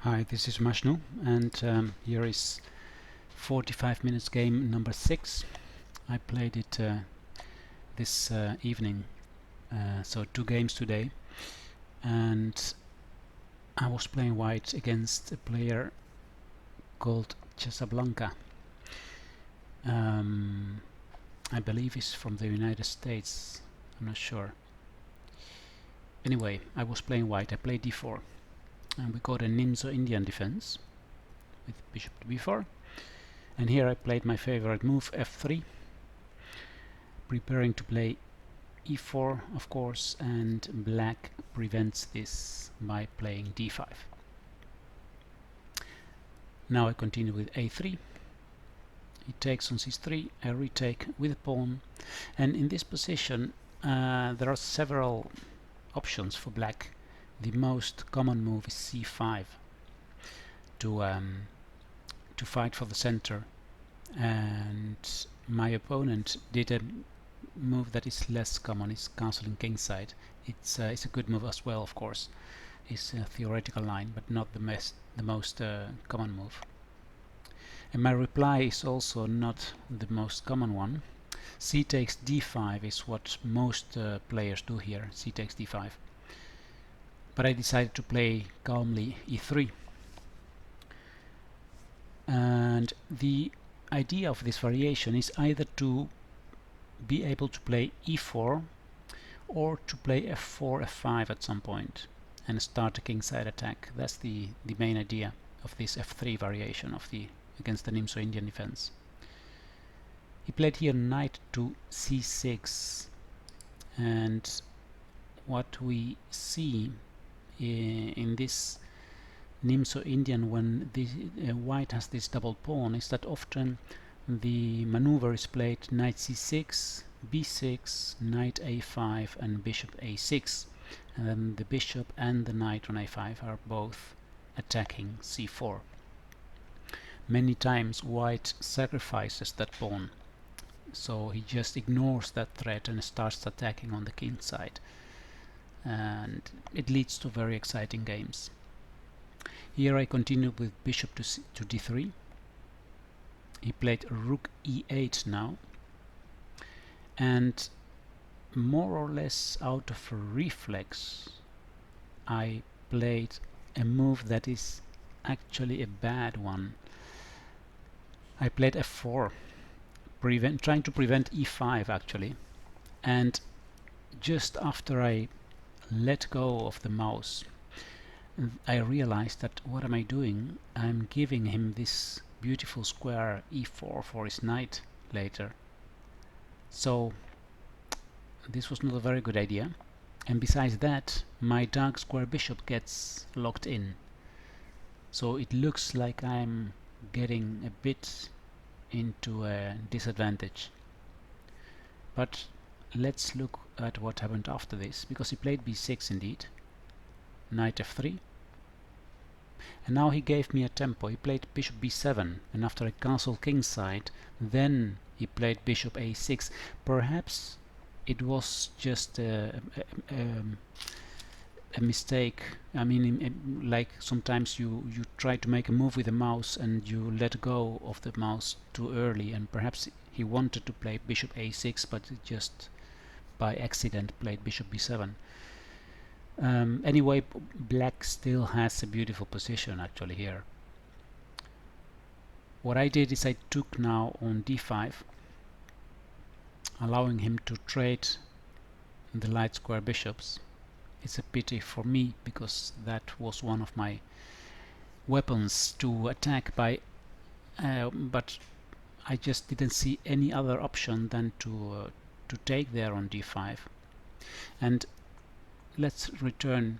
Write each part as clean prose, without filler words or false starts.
Hi, this is Mashnu, and here is 45 minutes game number 6. I played it this evening, so 2 games today, and I was playing white against a player called Casablanca. I believe he's from the United States, I'm not sure. Anyway, I was playing white, I played d4, and we got a Nimzo Indian defense with bishop to b4. And here I played my favorite move, f3, preparing to play e4, of course, and black prevents this by playing d5. Now I continue with a3. He takes on c3, I retake with a pawn, and in this position there are several options for black. The most common move is c5 to fight for the center, and my opponent did a move that is less common. It's castling kingside. It's a good move as well, of course. It's a theoretical line, but not the most common move. And my reply is also not the most common one. C takes d5 is what most players do here. C takes d5. But I decided to play calmly e3. And the idea of this variation is either to be able to play e4 or to play f4, f5 at some point and start a kingside attack. That's the main idea of this f3 variation of the against the Nimzo Indian defense. He played here knight to c6, and what we see in this Nimzo Indian when the white has this double pawn is that often the maneuver is played knight c6, b6, knight a5 and bishop a6, and then the bishop and the knight on a5 are both attacking c4. Many times white sacrifices that pawn, so he just ignores that threat and starts attacking on the king side, and it leads to very exciting games. Here I continue with bishop to d3. He played rook e8 now, and more or less out of a reflex I played a move that is actually a bad one. I played f4, trying to prevent e5 actually, and just after I let go of the mouse I realized that what am I doing? I'm giving him this beautiful square e4 for his knight later. So this was not a very good idea, and besides that my dark square bishop gets locked in, so it looks like I'm getting a bit into a disadvantage. But let's look at what happened after this, because he played b6 indeed, knight f3, and now he gave me a tempo. He played bishop b7, and after I castled kingside then he played bishop a6. Perhaps it was just a mistake. I mean, like sometimes you try to make a move with the mouse and you let go of the mouse too early, and perhaps he wanted to play bishop a6 but just by accident played bishop b7. Anyway, black still has a beautiful position actually here. What I did is I took now on d5, allowing him to trade the light square bishops. It's a pity for me because that was one of my weapons to attack by, but I just didn't see any other option than to take there on d5. And let's return.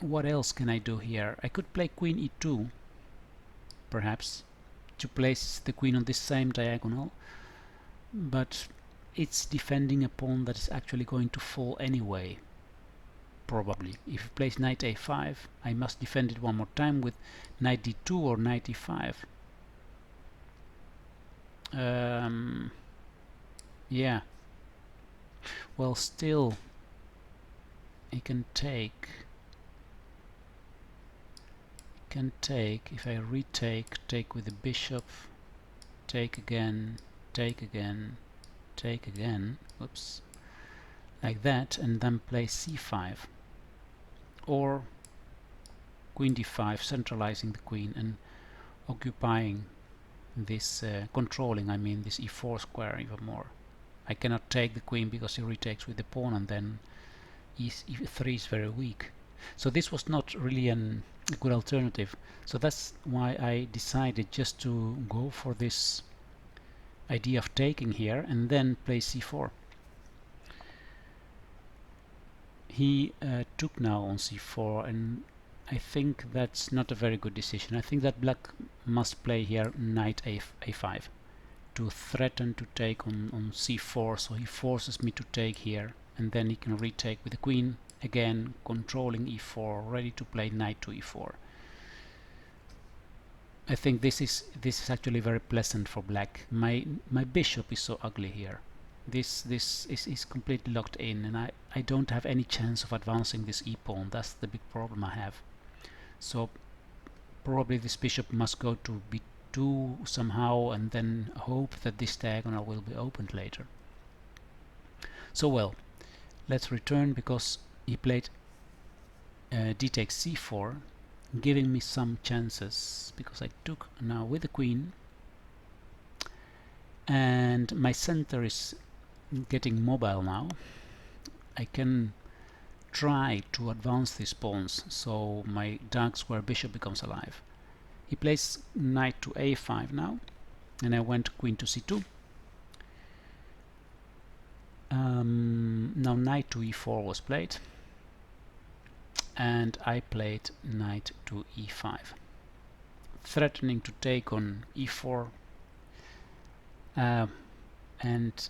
What else can I do here? I could play queen e2 perhaps to place the queen on this same diagonal, but it's defending a pawn that is actually going to fall anyway, probably. If he plays knight a5 I must defend it one more time with knight d2 or knight e5. Yeah, well, still he can take can take, if I retake, take with the bishop, take again, take again, take again, oops, like that, and then play c5, or queen d5, centralizing the queen and occupying this, controlling, I mean, this e4 square even more. I cannot take the queen because he retakes with the pawn, and then e3 is very weak. So this was not really a good alternative. So that's why I decided just to go for this idea of taking here and then play c4. He took now on c4, and I think that's not a very good decision. I think that black must play here knight a5 to threaten to take on c4, so he forces me to take here, and then he can retake with the queen, again controlling e4, ready to play knight to e4. I think this is actually very pleasant for black. My bishop is so ugly here. This is completely locked in, and I don't have any chance of advancing this e-pawn. That's the big problem I have. So probably this bishop must go to b2 somehow, and then hope that this diagonal will be opened later. So well, let's return, because he played d takes c4, giving me some chances, because I took now with the queen, and my center is getting mobile now. I can try to advance these pawns, so my dark square bishop becomes alive. He plays knight to a5 now, and I went queen to c2. Now knight to e4 was played, and I played knight to e5, threatening to take on e4, and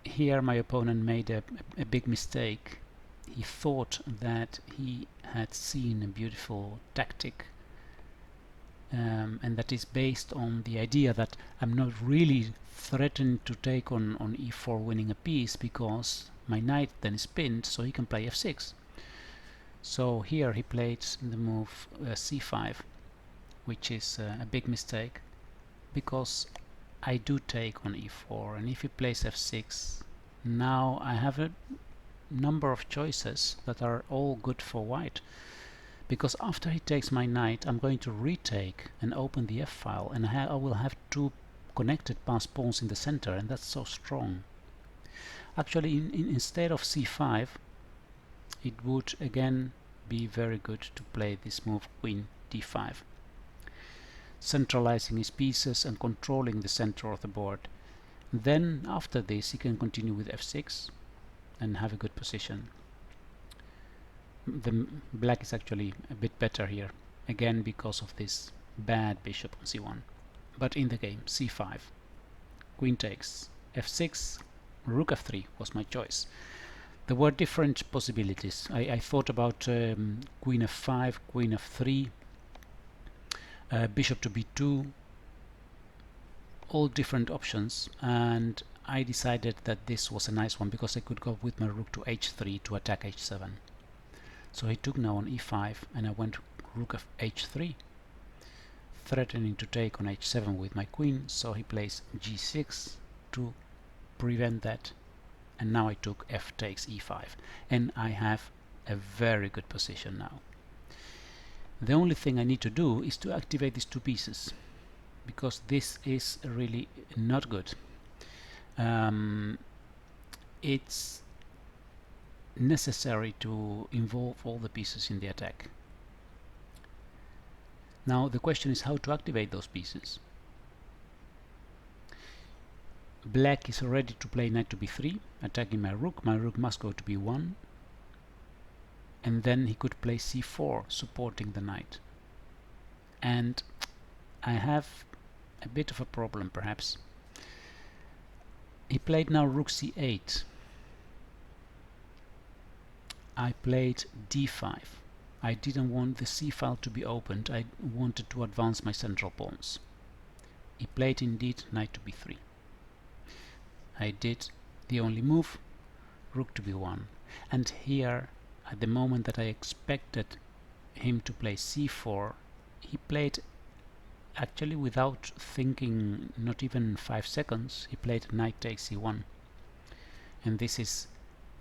here my opponent made a big mistake. He thought that he had seen a beautiful tactic, and that is based on the idea that I'm not really threatened to take on e4, winning a piece, because my knight then is pinned, so he can play f6. So here he played the move c5, which is a big mistake, because I do take on e4, and if he plays f6, now I have a number of choices that are all good for white, because after he takes my knight, I'm going to retake and open the f-file, and I will have two connected passed pawns in the center, and that's so strong. Actually, instead of c5, it would again be very good to play this move queen d5, centralizing his pieces and controlling the center of the board. Then after this he can continue with f6 and have a good position. The black is actually a bit better here, again because of this bad bishop on c1. But in the game, c5, queen takes, f6, rook f3 was my choice. There were different possibilities. I thought about queen f5, queen f3, bishop to b2, all different options, and I decided that this was a nice one because I could go with my rook to h3 to attack h7. So he took now on e5, and I went rook of h3, threatening to take on h7 with my queen, so he plays g6 to prevent that, and now I took f takes e5, and I have a very good position now. The only thing I need to do is to activate these two pieces, because this is really not good. It's necessary to involve all the pieces in the attack. Now the question is how to activate those pieces. Black is ready to play knight to b3, attacking my rook. My rook must go to b1, and then he could play c4, supporting the knight. And I have a bit of a problem, perhaps. He played now rook c8. I played d5. I didn't want the c-file to be opened. I wanted to advance my central pawns. He played indeed knight to b3. I did the only move, rook to b1. And here, at the moment that I expected him to play c4, he played actually without thinking, not even 5 seconds, he played knight takes c1. And this is,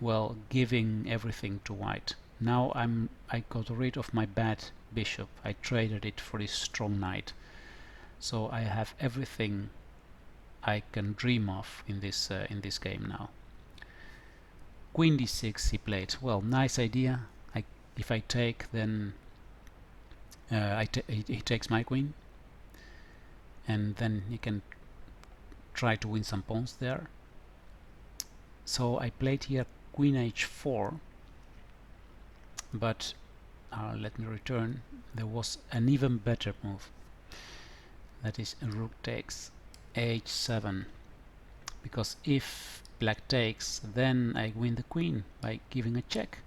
well, giving everything to white. Now I got rid of my bad bishop. I traded it for this strong knight. So I have everything I can dream of in this game now. Queen d6 he played. Well, nice idea. If I take, then he takes my queen, and then he can try to win some pawns there. So I played here queen h4, but let me return. There was an even better move. That is rook takes h7, because if black takes, then I win the queen by giving a check,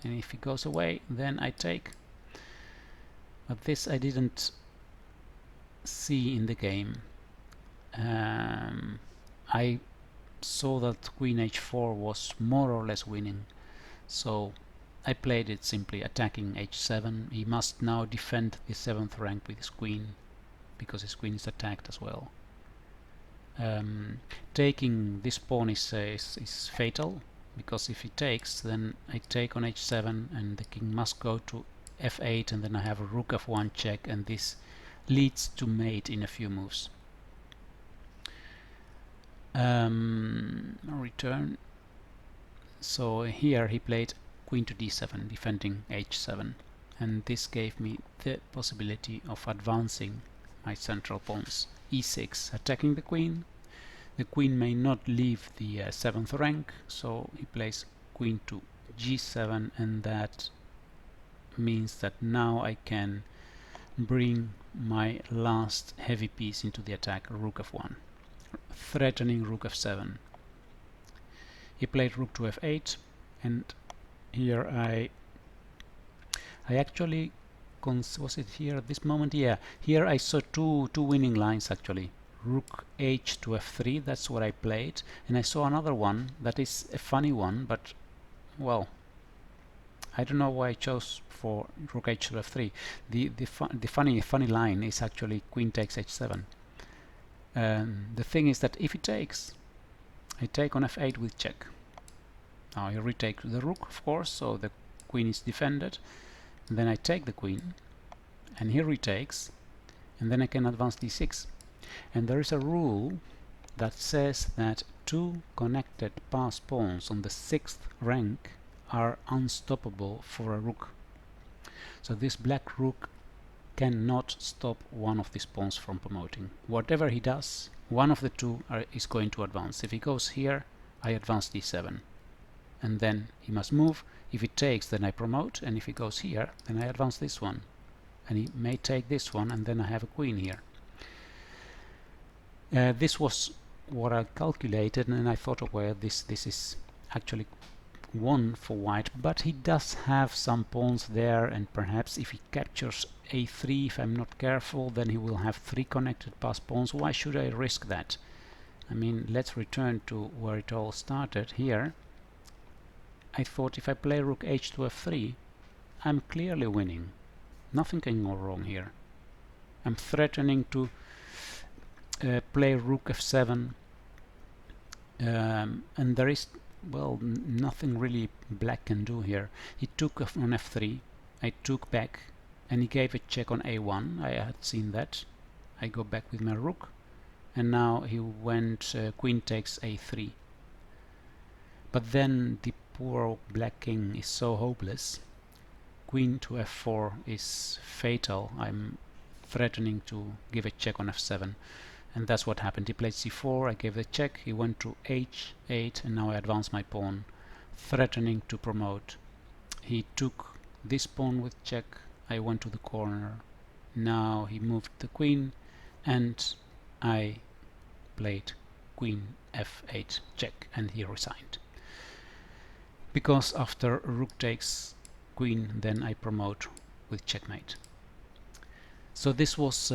and if he goes away, then I take. But this I didn't see in the game. I saw that queen h4 was more or less winning, so I played it simply attacking h7. He must now defend the 7th rank with his queen, because his queen is attacked as well. Taking this pawn is fatal, because if he takes, then I take on h7 and the king must go to f8, and then I have a rook f1 check, and this leads to mate in a few moves. Return. So here he played queen to d7, defending h7, and this gave me the possibility of advancing my central pawns. e6, attacking the queen. The queen may not leave the 7th rank, so he plays queen to g7, and that means that now I can bring my last heavy piece into the attack, rook f1, threatening rook f7. He played rook to f8, and here I actually was it here at this moment? Yeah, here I saw two winning lines actually. Rook h to f3, that's what I played, and I saw another one that is a funny one, but well, I don't know why I chose for rook h to f3. The funny line is actually queen takes h7. The thing is that if he takes, I take on f8 with check. Now he retakes the rook, of course, so the queen is defended. And then I take the queen, and he retakes, and then I can advance d6. And there is a rule that says that two connected pass pawns on the 6th rank are unstoppable for a rook. So this black rook cannot stop one of these pawns from promoting. Whatever he does, one of the two is going to advance. If he goes here, I advance d7, and then he must move. If he takes, then I promote, and if he goes here, then I advance this one, and he may take this one, and then I have a queen here. This was what I calculated, and I thought, oh, well, this is actually won for white, but he does have some pawns there, and perhaps if he captures a3, if I'm not careful, then he will have 3 connected pass pawns. Why should I risk that? I mean, let's return to where it all started here. I thought if I play rook h to f3, I'm clearly winning. Nothing can go wrong here. I'm threatening to play rook f7, and there is, well, nothing really black can do here. He took on f3, I took back, and he gave a check on a1. I had seen that. I go back with my rook, and now he went queen takes a3. But then the poor black king is so hopeless. Queen to f4 is fatal. I'm threatening to give a check on f7. And that's what happened. He played c4, I gave the check, he went to h8, and now I advance my pawn, threatening to promote. He took this pawn with check, I went to the corner. Now he moved the queen, and I played queen f8 check, and he resigned. Because after rook takes queen, then I promote with checkmate. So this was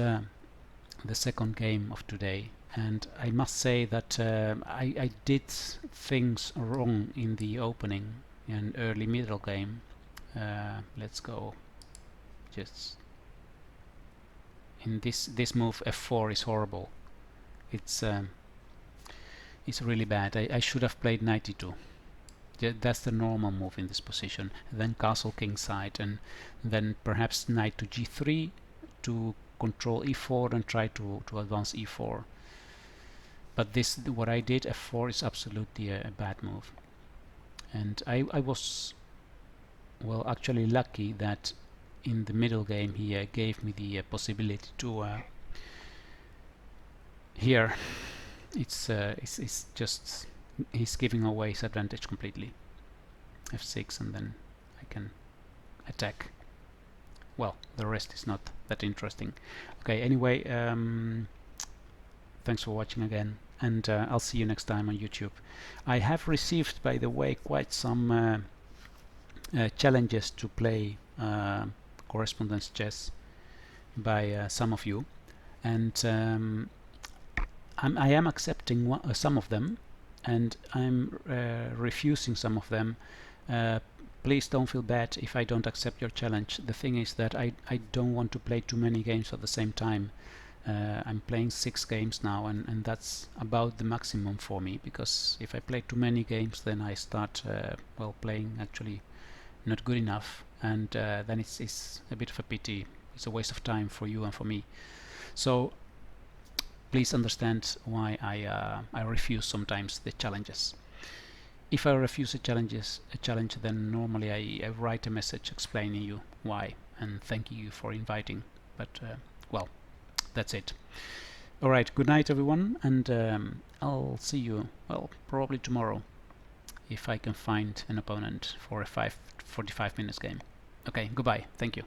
the second game of today, and I must say that I did things wrong in the opening and early middle game. Let's go just in this move f4 is horrible. It's really bad. I should have played knight e2. That's the normal move in this position. Then castle kingside, and then perhaps knight to g3 to control e4 and try to advance e4. But this, what I did, f4, is absolutely a bad move. And I was, well, actually lucky that in the middle game he gave me the possibility to here it's just he's giving away his advantage completely. f6, and then I can attack. Well, the rest is not that interesting. Okay, anyway, thanks for watching again, and I'll see you next time on YouTube. I have received, by the way, quite some challenges to play correspondence chess by some of you, and I am accepting some of them, and I'm refusing some of them. Please don't feel bad if I don't accept your challenge. The thing is that I don't want to play too many games at the same time. I'm playing 6 games now, and that's about the maximum for me, because if I play too many games, then I start well, playing actually not good enough, and then it's a bit of a pity. It's a waste of time for you and for me. So please understand why I refuse sometimes the challenges. If I refuse a challenge, then normally I write a message explaining you why and thanking you for inviting. But well, that's it. Alright, good night everyone, and I'll see you, well, probably tomorrow, if I can find an opponent for a 45 minutes game. Okay, goodbye, thank you.